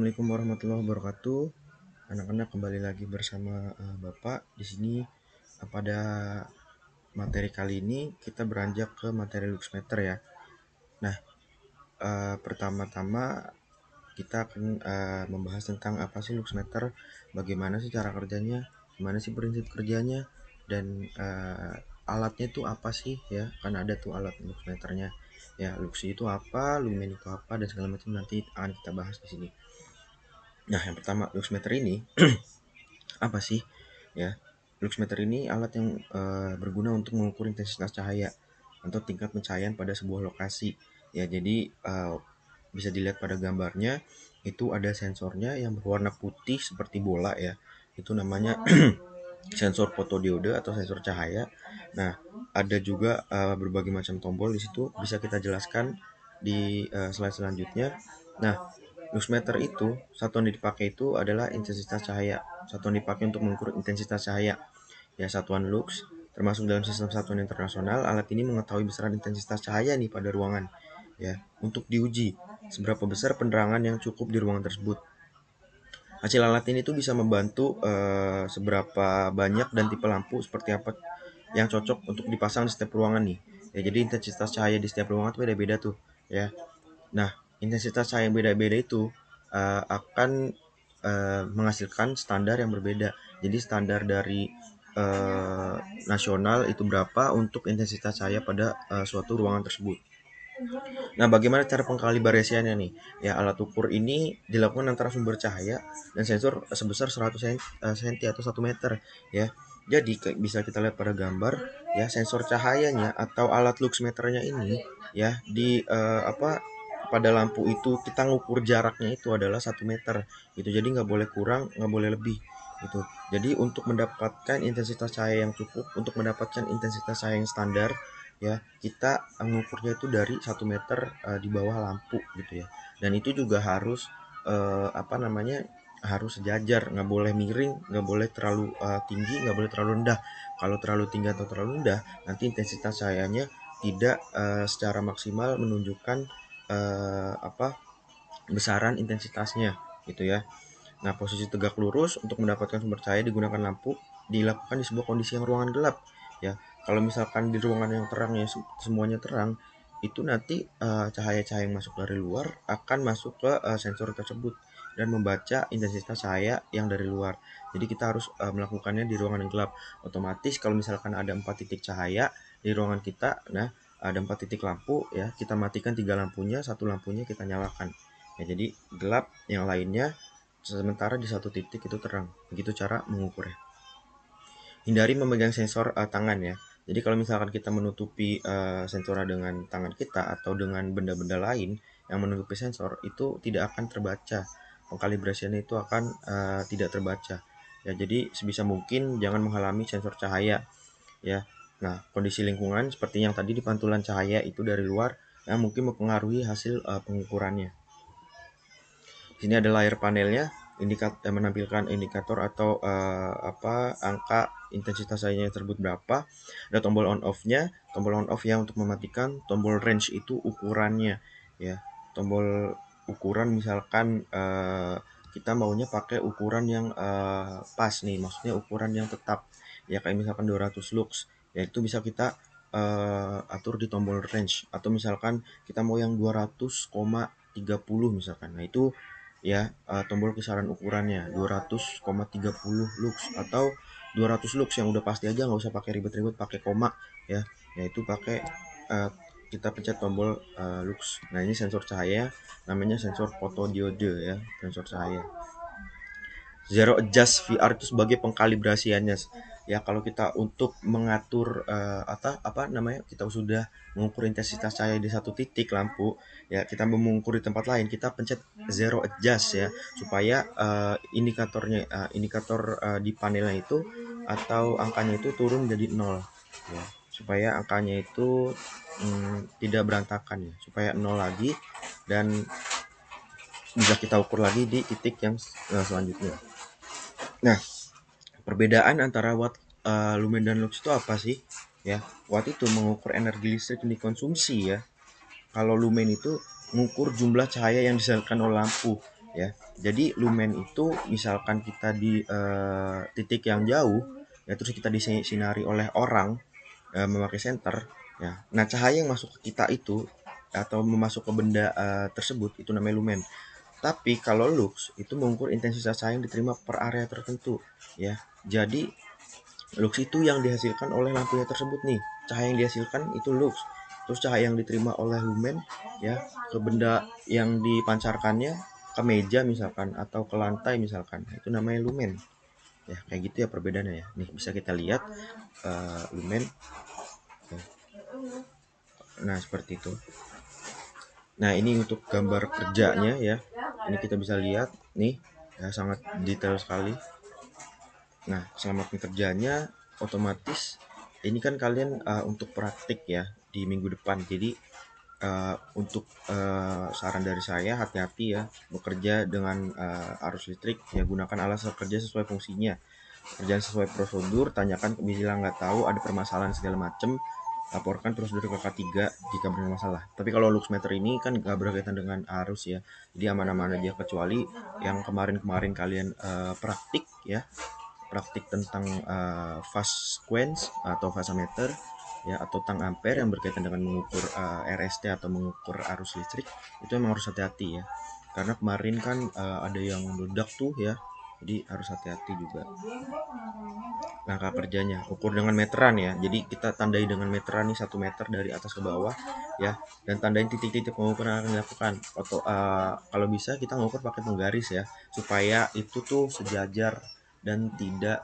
Assalamualaikum warahmatullahi wabarakatuh. Anak-anak kembali lagi bersama Bapak di sini. Pada materi kali ini kita beranjak ke materi luxmeter ya. Nah, pertama-tama kita akan membahas tentang apa sih luxmeter, bagaimana sih cara kerjanya, gimana sih prinsip kerjanya, dan alatnya itu apa sih ya? Kan ada tuh alat luxmeternya. Ya, lux itu apa, lumen itu apa, dan segala macam nanti akan kita bahas di sini. Nah, yang pertama, luxmeter ini apa sih? Ya, luxmeter ini alat yang berguna untuk mengukur intensitas cahaya atau tingkat pencahayaan pada sebuah lokasi. Ya, jadi bisa dilihat pada gambarnya itu ada sensornya yang berwarna putih seperti bola ya. Itu namanya sensor fotodiode atau sensor cahaya. Nah, ada juga berbagai macam tombol di situ, bisa kita jelaskan di slide selanjutnya. Nah, luxmeter itu satuan yang dipakai itu adalah intensitas cahaya. Satuan dipakai untuk mengukur intensitas cahaya. Ya, satuan lux termasuk dalam sistem satuan internasional. Alat ini mengetahui besaran intensitas cahaya nih pada ruangan. Ya, untuk diuji seberapa besar penerangan yang cukup di ruangan tersebut. Hasil alat ini tuh bisa membantu seberapa banyak dan tipe lampu seperti apa yang cocok untuk dipasang di setiap ruangan nih. Ya, jadi intensitas cahaya di setiap ruangan tuh beda-beda tuh, ya. Nah, intensitas cahaya yang beda-beda itu akan menghasilkan standar yang berbeda. Jadi standar dari nasional itu berapa untuk intensitas cahaya pada suatu ruangan tersebut. Nah, bagaimana cara pengkalibrasiannya nih? Ya, alat ukur ini dilakukan antara sumber cahaya dan sensor sebesar 100 cm atau 1 meter ya. Jadi bisa kita lihat pada gambar ya, sensor cahayanya atau alat luxmeternya ini ya di pada lampu itu kita ngukur jaraknya itu adalah 1 meter gitu. Jadi nggak boleh kurang, nggak boleh lebih gitu. Jadi untuk mendapatkan intensitas cahaya yang cukup, untuk mendapatkan intensitas cahaya yang standar ya, kita mengukurnya itu dari 1 meter di bawah lampu gitu ya. Dan itu juga harus harus sejajar, nggak boleh miring, nggak boleh terlalu tinggi, nggak boleh terlalu rendah. Kalau terlalu tinggi atau terlalu rendah, nanti intensitas cahayanya tidak secara maksimal menunjukkan besaran intensitasnya gitu ya. Nah, posisi tegak lurus untuk mendapatkan sumber cahaya digunakan lampu dilakukan di sebuah kondisi yang ruangan gelap ya. Kalau misalkan di ruangan yang terang ya, semuanya terang, itu nanti cahaya-cahaya yang masuk dari luar akan masuk ke sensor tersebut dan membaca intensitas cahaya yang dari luar. Jadi kita harus melakukannya di ruangan yang gelap. Otomatis kalau misalkan ada 4 titik cahaya di ruangan kita, nah ada 4 titik lampu ya, kita matikan 3 lampunya, satu lampunya kita nyalakan. Ya, jadi gelap, yang lainnya sementara di satu titik itu terang. Begitu cara mengukurnya. Hindari memegang sensor tangan ya. Jadi kalau misalkan kita menutupi sensornya dengan tangan kita atau dengan benda-benda lain yang menutupi sensor, itu tidak akan terbaca. Pengkalibrasiannya itu akan tidak terbaca. Ya, jadi sebisa mungkin jangan menghalangi sensor cahaya ya. Nah, kondisi lingkungan seperti yang tadi di pantulan cahaya itu dari luar yang mungkin mempengaruhi hasil pengukurannya. Sini ada layar panelnya, menampilkan indikator atau angka intensitas cahaya tersebut berapa. Ada tombol on off-nya, tombol on off yang untuk mematikan, tombol range itu ukurannya ya. Tombol ukuran misalkan kita maunya pakai ukuran yang pas nih, maksudnya ukuran yang tetap. Ya kayak misalkan 200 lux, ya itu bisa kita atur di tombol range, atau misalkan kita mau yang 200,30 misalkan. Nah, itu ya tombol kisaran ukurannya 200,30 lux atau 200 lux yang udah pasti aja, nggak usah pakai ribet-ribet pakai koma ya. Yaitu pakai kita pencet tombol lux. Nah, ini sensor cahaya, namanya sensor fotodiode ya, sensor cahaya. Zero adjust VR itu sebagai pengkalibrasiannya ya. Kalau kita untuk mengatur kita sudah mengukur intensitas cahaya di satu titik lampu ya, kita mau mengukur di tempat lain, kita pencet zero adjust ya, supaya indikator di panelnya itu atau angkanya itu turun jadi 0 ya, supaya angkanya itu tidak berantakan ya, supaya 0 lagi dan bisa kita ukur lagi di titik yang selanjutnya. Nah, perbedaan antara watt, lumen dan lux itu apa sih? Ya, watt itu mengukur energi listrik yang dikonsumsi ya. Kalau lumen itu mengukur jumlah cahaya yang disalurkan oleh lampu. ya. Jadi lumen itu misalkan kita di titik yang jauh ya, terus kita disinari oleh orang memakai senter ya. Nah, cahaya yang masuk ke kita itu atau memasuk ke benda tersebut itu namanya lumen. Tapi kalau lux itu mengukur intensitas cahaya yang diterima per area tertentu ya. Jadi lux itu yang dihasilkan oleh lampunya tersebut nih. Cahaya yang dihasilkan itu lux. Terus cahaya yang diterima oleh lumen ya ke benda yang dipancarkannya, ke meja misalkan atau ke lantai misalkan. Itu namanya lumen. Ya, kayak gitu ya perbedaannya ya. Nih bisa kita lihat lumen. Nah, seperti itu. Nah, ini untuk gambar kerjanya ya. Ini kita bisa lihat nih, ya sangat detail sekali. Nah, selamat kerjanya otomatis ini kan kalian untuk praktik ya di minggu depan. Jadi untuk saran dari saya, hati-hati ya bekerja dengan arus listrik ya, gunakan alat kerja sesuai fungsinya. Kerjaan sesuai prosedur, tanyakan bila nggak tahu ada permasalahan segala macam, laporkan prosedur ke K3 jika bermasalah. Tapi kalau luxmeter ini kan nggak berkaitan dengan arus ya, jadi aman-aman aja, kecuali yang kemarin-kemarin kalian praktik ya, praktik tentang fast sequence atau fasameter ya, atau tang ampere yang berkaitan dengan mengukur RST atau mengukur arus listrik, itu emang harus hati-hati ya, karena kemarin kan ada yang meledak tuh ya, jadi harus hati-hati juga langkah kerjanya. Ukur dengan meteran ya, jadi kita tandai dengan meteran nih 1 meter dari atas ke bawah ya, dan tandain titik-titik pengukuran yang akan dilakukan. Atau kalau bisa kita ngukur pakai penggaris ya, supaya itu tuh sejajar dan tidak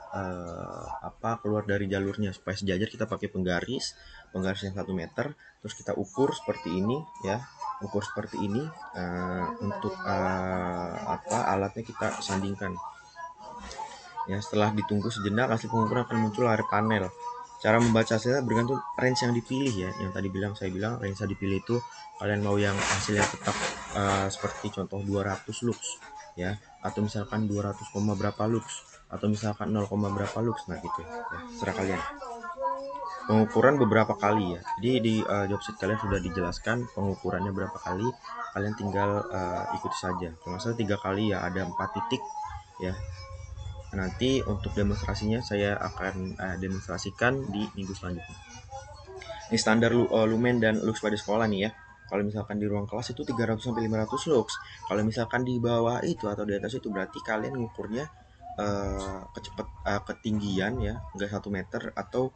keluar dari jalurnya. Supaya sejajar kita pakai penggaris yang 1 meter, terus kita ukur seperti ini ya, ukur seperti ini. Untuk alatnya kita sandingkan ya. Setelah ditunggu sejenak, hasil pengukuran akan muncul layar panel. Cara membaca hasilnya bergantung range yang dipilih ya. Yang tadi saya bilang range yang dipilih itu kalian mau yang hasilnya tetap seperti contoh 200 lux ya, atau misalkan 200, berapa lux, atau misalkan 0, berapa lux. Nah gitu ya, serah kalian. Pengukuran beberapa kali ya, jadi di job sheet kalian sudah dijelaskan pengukurannya berapa kali, kalian tinggal ikuti saja. Kalau misalnya 3 kali ya, ada 4 titik ya. Nanti untuk demonstrasinya saya akan demonstrasikan di minggu selanjutnya. Ini standar lumen dan lux pada sekolah nih ya. Kalau misalkan di ruang kelas itu 300 sampai 500 lux. Kalau misalkan di bawah itu atau di atas itu berarti kalian ngukurnya ketinggian ya, enggak 1 meter atau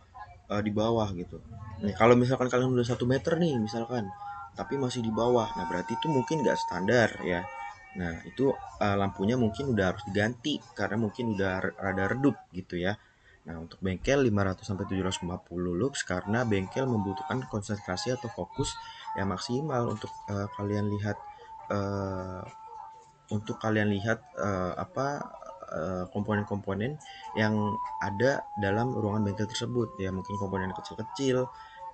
di bawah gitu. Nih, kalau misalkan kalian udah 1 meter nih misalkan, tapi masih di bawah, nah berarti itu mungkin nggak standar ya. Nah itu lampunya mungkin udah harus diganti karena mungkin udah rada redup gitu ya. Nah untuk bengkel 500 sampai 750 lux karena bengkel membutuhkan konsentrasi atau fokus yang maksimal untuk kalian lihat uh, komponen-komponen yang ada dalam ruangan bengkel tersebut ya. Mungkin komponen kecil-kecil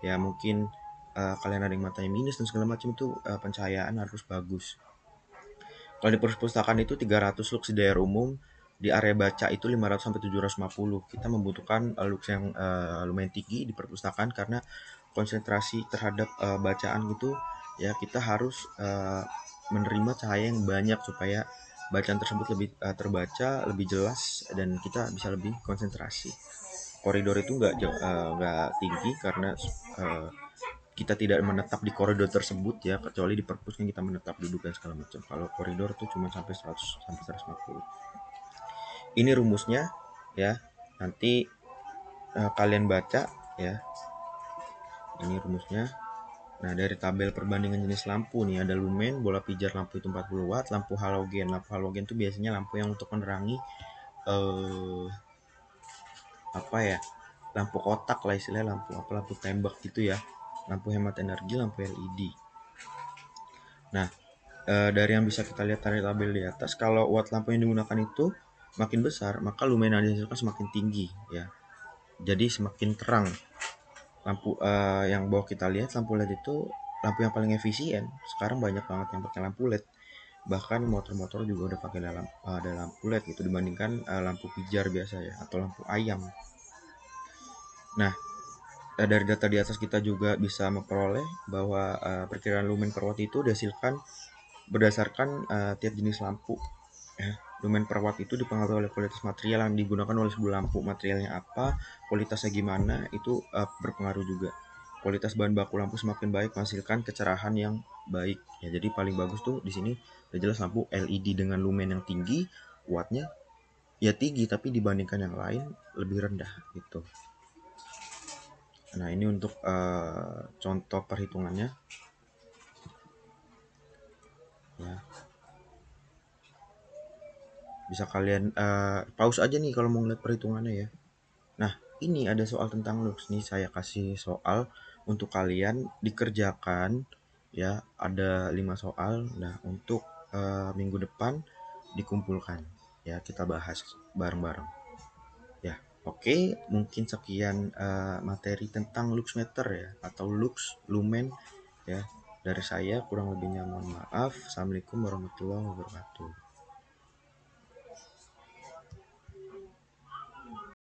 ya, mungkin kalian ada yang matanya minus dan segala macam, itu pencahayaan harus bagus. Kalau di perpustakaan itu 300 lux di daerah umum, di area baca itu 500 sampai 750. Kita membutuhkan lux yang lumayan tinggi di perpustakaan karena konsentrasi terhadap bacaan gitu ya, kita harus menerima cahaya yang banyak supaya bacaan tersebut lebih terbaca lebih jelas dan kita bisa lebih konsentrasi. Koridor itu nggak tinggi karena kita tidak menetap di koridor tersebut ya, kecuali di perpus yang kita menetap duduk dan segala macam. Kalau koridor tuh cuma sampai 100 sampai 150. Ini rumusnya ya, nanti kalian baca ya, ini rumusnya. Nah, dari tabel perbandingan jenis lampu nih, ada lumen, bola pijar lampu itu 40 watt, lampu halogen. Lampu halogen itu biasanya lampu yang untuk menerangi lampu kotak lah istilahnya, lampu tembak gitu ya. Lampu hemat energi, lampu LED. Nah, dari yang bisa kita lihat dari tabel di atas, kalau watt lampu yang digunakan itu makin besar, maka lumen yang dihasilkan semakin tinggi ya. Jadi semakin terang. Lampu yang bawah kita lihat, lampu LED itu lampu yang paling efisien. Sekarang banyak banget yang pakai lampu LED. Bahkan motor-motor juga udah pakai ada lampu LED gitu, dibandingkan lampu pijar biasa ya, atau lampu ayam. Nah, dari data di atas kita juga bisa memperoleh bahwa perkiraan lumen per watt itu dihasilkan berdasarkan tiap jenis lampu Lumen per watt itu dipengaruhi oleh kualitas material yang digunakan oleh sebuah lampu. Materialnya apa, kualitasnya gimana, itu berpengaruh juga. Kualitas bahan baku lampu semakin baik menghasilkan kecerahan yang baik. Ya, jadi paling bagus tuh di sini udah jelas lampu LED dengan lumen yang tinggi, wattnya ya tinggi tapi dibandingkan yang lain lebih rendah gitu. Nah, ini untuk contoh perhitungannya ya. Bisa kalian pause aja nih kalau mau ngeliat perhitungannya ya. Nah, ini ada soal tentang lux nih, saya kasih soal untuk kalian dikerjakan ya, ada 5 soal. Nah, untuk minggu depan dikumpulkan ya, kita bahas bareng-bareng ya. Oke, mungkin sekian materi tentang lux meter ya, atau lux lumen ya dari saya. Kurang lebihnya mohon maaf. Assalamualaikum warahmatullahi wabarakatuh.